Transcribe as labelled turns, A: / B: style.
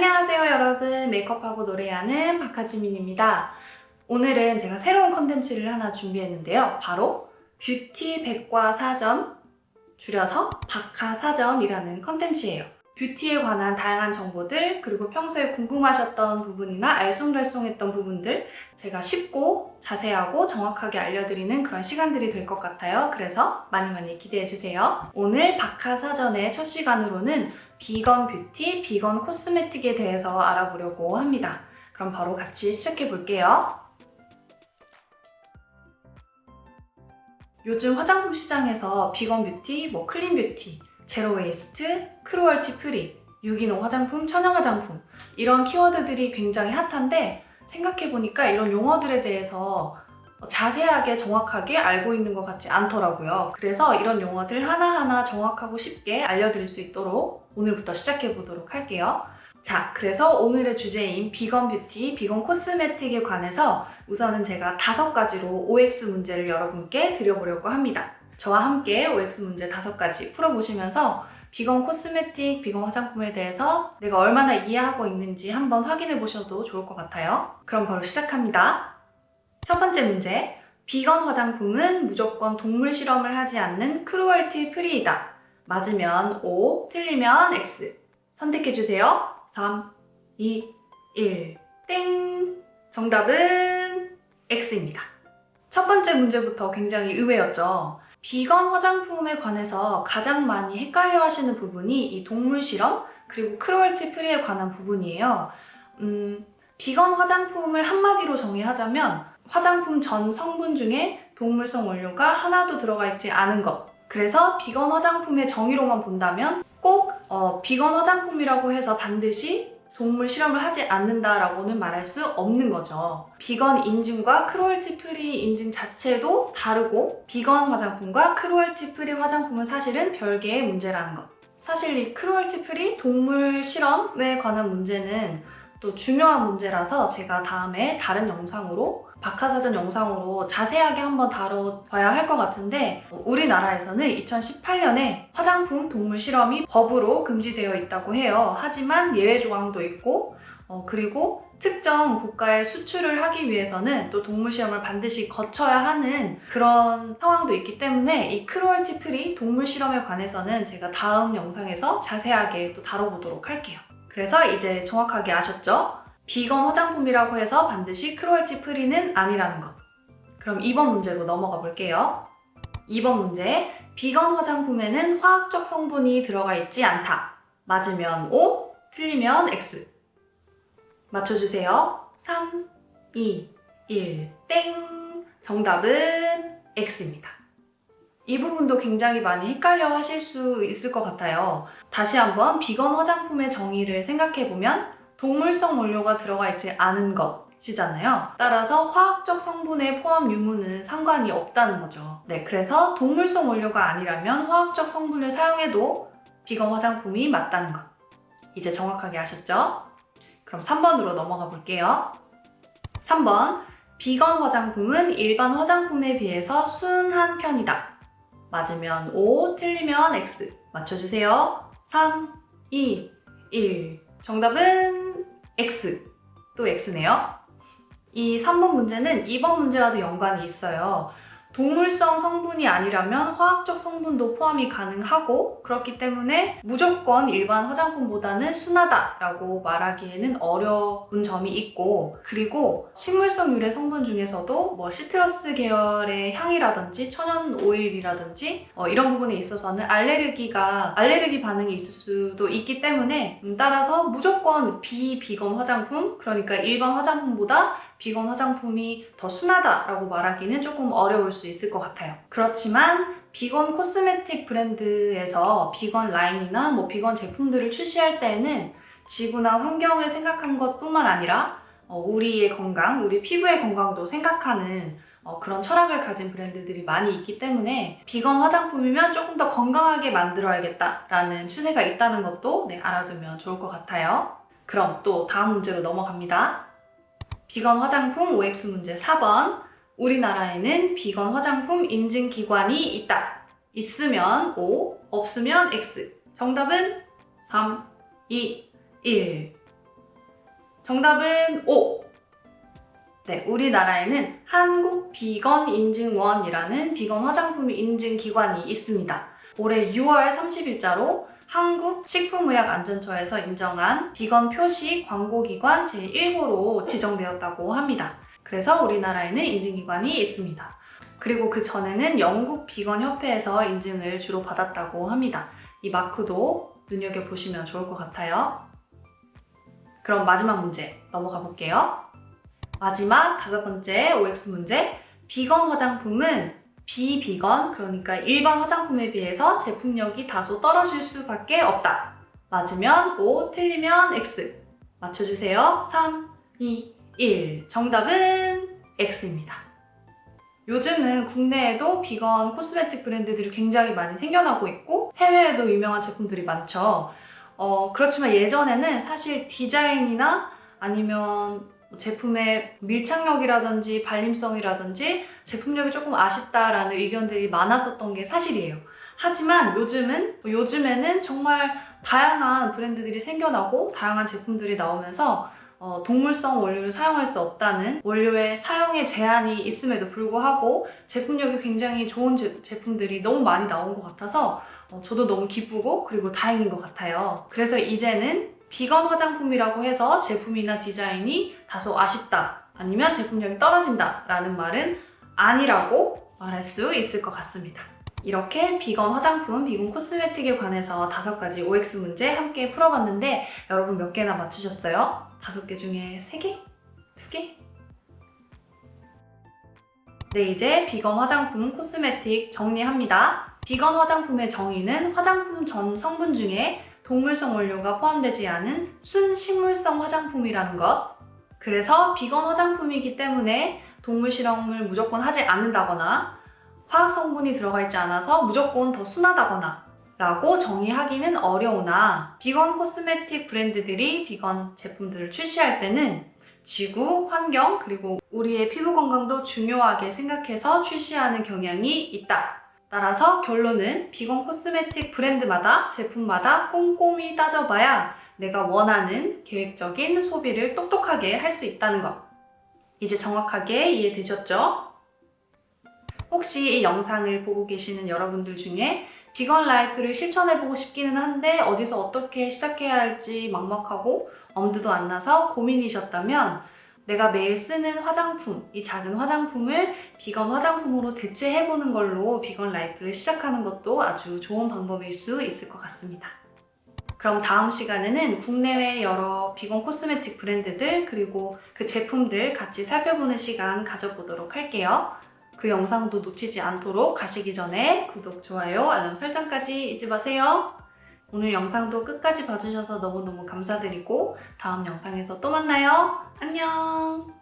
A: 안녕하세요 여러분, 메이크업하고 노래하는 박하지민입니다. 오늘은 제가 새로운 컨텐츠를 하나 준비했는데요. 바로 뷰티 백과사전, 줄여서 박하사전이라는 컨텐츠예요. 뷰티에 관한 다양한 정보들, 그리고 평소에 궁금하셨던 부분이나 알쏭달쏭했던 부분들 제가 쉽고 자세하고 정확하게 알려드리는 그런 시간들이 될 것 같아요. 그래서 많이 기대해주세요. 오늘 박하사전의 첫 시간으로는 비건 뷰티, 비건 코스메틱에 대해서 알아보려고 합니다. 그럼 바로 같이 시작해 볼게요. 요즘 화장품 시장에서 비건 뷰티, 클린 뷰티, 제로 웨이스트, 크루얼티 프리, 유기농 화장품, 천연 화장품 이런 키워드들이 굉장히 핫한데 생각해보니까 이런 용어들에 대해서 자세하게 정확하게 알고 있는 것 같지 않더라고요. 그래서 이런 용어들 하나하나 정확하고 쉽게 알려드릴 수 있도록 오늘부터 시작해 보도록 할게요. 자, 그래서 오늘의 주제인 비건 뷰티, 비건 코스메틱에 관해서 우선은 제가 5가지로 OX 문제를 여러분께 드려보려고 합니다. 저와 함께 OX 문제 5가지 풀어보시면서 비건 코스메틱, 비건 화장품에 대해서 내가 얼마나 이해하고 있는지 한번 확인해 보셔도 좋을 것 같아요. 그럼 바로 시작합니다. 첫 번째 문제, 비건 화장품은 무조건 동물 실험을 하지 않는 크루얼티 프리이다. 맞으면 O, 틀리면 X. 선택해주세요. 3, 2, 1, 땡! 정답은 X입니다. 첫 번째 문제부터 굉장히 의외였죠. 비건 화장품에 관해서 가장 많이 헷갈려 하시는 부분이 이 동물 실험, 그리고 크루얼티 프리에 관한 부분이에요. 비건 화장품을 한마디로 정의하자면 화장품 전 성분 중에 동물성 원료가 하나도 들어가 있지 않은 것. 그래서 비건 화장품의 정의로만 본다면 꼭 비건 화장품이라고 해서 반드시 동물 실험을 하지 않는다라고는 말할 수 없는 거죠. 비건 인증과 크루얼티 프리 인증 자체도 다르고 비건 화장품과 크루얼티 프리 화장품은 사실은 별개의 문제라는 것. 사실 이 크루얼티 프리 동물 실험에 관한 문제는 또 중요한 문제라서 제가 다음에 다른 영상으로 박하사전 영상으로 자세하게 한번 다뤄봐야 할 것 같은데 우리나라에서는 2018년에 화장품 동물 실험이 법으로 금지되어 있다고 해요. 하지만 예외 조항도 있고 그리고 특정 국가에 수출을 하기 위해서는 또 동물 실험을 반드시 거쳐야 하는 그런 상황도 있기 때문에 이 크루얼티 프리 동물 실험에 관해서는 제가 다음 영상에서 자세하게 또 다뤄보도록 할게요. 그래서 이제 정확하게 아셨죠? 비건 화장품이라고 해서 반드시 크루얼티 프리는 아니라는 것. 그럼 2번 문제로 넘어가 볼게요. 2번 문제, 비건 화장품에는 화학적 성분이 들어가 있지 않다. 맞으면 O, 틀리면 X. 맞춰주세요. 3, 2, 1, 땡! 정답은 X입니다. 이 부분도 굉장히 많이 헷갈려 하실 수 있을 것 같아요. 다시 한번 비건 화장품의 정의를 생각해보면 동물성 원료가 들어가 있지 않은 것이잖아요. 따라서 화학적 성분의 포함 유무는 상관이 없다는 거죠. 네, 그래서 동물성 원료가 아니라면 화학적 성분을 사용해도 비건 화장품이 맞다는 것. 이제 정확하게 아셨죠? 그럼 3번으로 넘어가 볼게요. 3번, 비건 화장품은 일반 화장품에 비해서 순한 편이다. 맞으면 O, 틀리면 X. 맞춰주세요. 3, 2, 1. 정답은 X. 또 X네요. 이 3번 문제는 2번 문제와도 연관이 있어요. 동물성 성분이 아니라면 화학적 성분도 포함이 가능하고 그렇기 때문에 무조건 일반 화장품보다는 순하다라고 말하기에는 어려운 점이 있고 그리고 식물성 유래 성분 중에서도 시트러스 계열의 향이라든지 천연 오일이라든지 이런 부분에 있어서는 알레르기 반응이 있을 수도 있기 때문에 따라서 무조건 비비건 화장품, 그러니까 일반 화장품보다 비건 화장품이 더 순하다라고 말하기는 조금 어려울 수 있을 것 같아요. 그렇지만 비건 코스메틱 브랜드에서 비건 라인이나 비건 제품들을 출시할 때에는 지구나 환경을 생각한 것뿐만 아니라 우리의 건강, 우리 피부의 건강도 생각하는 그런 철학을 가진 브랜드들이 많이 있기 때문에 비건 화장품이면 조금 더 건강하게 만들어야겠다라는 추세가 있다는 것도 알아두면 좋을 것 같아요. 그럼 또 다음 문제로 넘어갑니다. 비건 화장품 OX 문제 4번. 우리나라에는 비건 화장품 인증기관이 있다. 있으면 O, 없으면 X. 정답은 3, 2, 1. 정답은 O! 네, 우리나라에는 한국비건인증원이라는 비건 화장품 인증기관이 있습니다. 올해 6월 30일자로 한국식품의약안전처에서 인정한 비건 표시 광고기관 제1호로 지정되었다고 합니다. 그래서 우리나라에는 인증기관이 있습니다. 그리고 그 전에는 영국 비건협회에서 인증을 주로 받았다고 합니다. 이 마크도 눈여겨보시면 좋을 것 같아요. 그럼 마지막 문제 넘어가 볼게요. 마지막 5번째 OX 문제. 비건 화장품은 비비건, 그러니까 일반 화장품에 비해서 제품력이 다소 떨어질 수밖에 없다. 맞으면 O, 틀리면 X. 맞춰주세요. 3, 2, 1. 정답은 X입니다. 요즘은 국내에도 비건 코스메틱 브랜드들이 굉장히 많이 생겨나고 있고 해외에도 유명한 제품들이 많죠. 그렇지만 예전에는 사실 디자인이나 아니면 제품의 밀착력이라든지 발림성이라든지 제품력이 조금 아쉽다라는 의견들이 많았었던 게 사실이에요. 하지만 요즘에는 정말 다양한 브랜드들이 생겨나고 다양한 제품들이 나오면서 동물성 원료를 사용할 수 없다는 원료의 사용에 제한이 있음에도 불구하고 제품력이 굉장히 좋은 제품들이 너무 많이 나온 것 같아서 저도 너무 기쁘고 그리고 다행인 것 같아요. 그래서 이제는 비건 화장품이라고 해서 제품이나 디자인이 다소 아쉽다 아니면 제품력이 떨어진다 라는 말은 아니라고 말할 수 있을 것 같습니다. 이렇게 비건 화장품, 비건 코스메틱에 관해서 5가지 OX 문제 함께 풀어봤는데 여러분 몇 개나 맞추셨어요? 5개 중에 3개? 2개? 네, 이제 비건 화장품, 코스메틱 정리합니다. 비건 화장품의 정의는 화장품 전 성분 중에 동물성 원료가 포함되지 않은 순식물성 화장품이라는 것. 그래서 비건 화장품이기 때문에 동물 실험을 무조건 하지 않는다거나 화학 성분이 들어가 있지 않아서 무조건 더 순하다거나 라고 정의하기는 어려우나 비건 코스메틱 브랜드들이 비건 제품들을 출시할 때는 지구, 환경, 그리고 우리의 피부 건강도 중요하게 생각해서 출시하는 경향이 있다. 따라서 결론은 비건 코스메틱 브랜드마다 제품마다 꼼꼼히 따져봐야 내가 원하는 계획적인 소비를 똑똑하게 할 수 있다는 것. 이제 정확하게 이해되셨죠? 혹시 이 영상을 보고 계시는 여러분들 중에 비건 라이프를 실천해보고 싶기는 한데 어디서 어떻게 시작해야 할지 막막하고 엄두도 안 나서 고민이셨다면 내가 매일 쓰는 화장품, 이 작은 화장품을 비건 화장품으로 대체해보는 걸로 비건 라이프를 시작하는 것도 아주 좋은 방법일 수 있을 것 같습니다. 그럼 다음 시간에는 국내외 여러 비건 코스메틱 브랜드들 그리고 그 제품들 같이 살펴보는 시간 가져보도록 할게요. 그 영상도 놓치지 않도록 가시기 전에 구독, 좋아요, 알람 설정까지 잊지 마세요. 오늘 영상도 끝까지 봐주셔서 너무너무 감사드리고 다음 영상에서 또 만나요. 안녕!